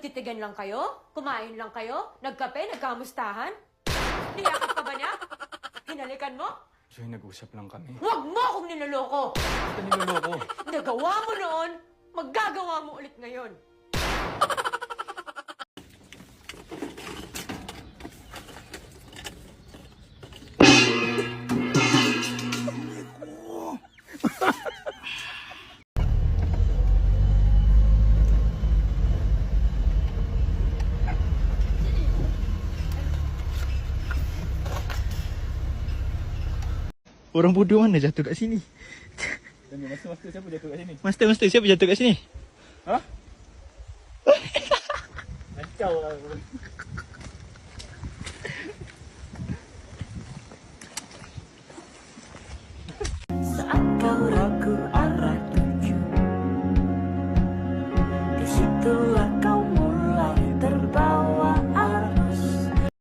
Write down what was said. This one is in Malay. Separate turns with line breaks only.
Nagtitigan lang kayo? Kumain lang kayo? Nagkape? Nagkamustahan? Niyakap ka ba niya? Hinalikan mo?
Joy, nag-usap lang kami.
Huwag mo akong niloloko!
Ito niloloko.
Nagawa mo noon, maggagawa mo ulit ngayon.
Orang bodoh mana jatuh kat sini?
Master siapa jatuh kat sini?
Master siapa jatuh kat sini?
Ha? Kacau lah.
Saat kau ragu arah tuju, di situlah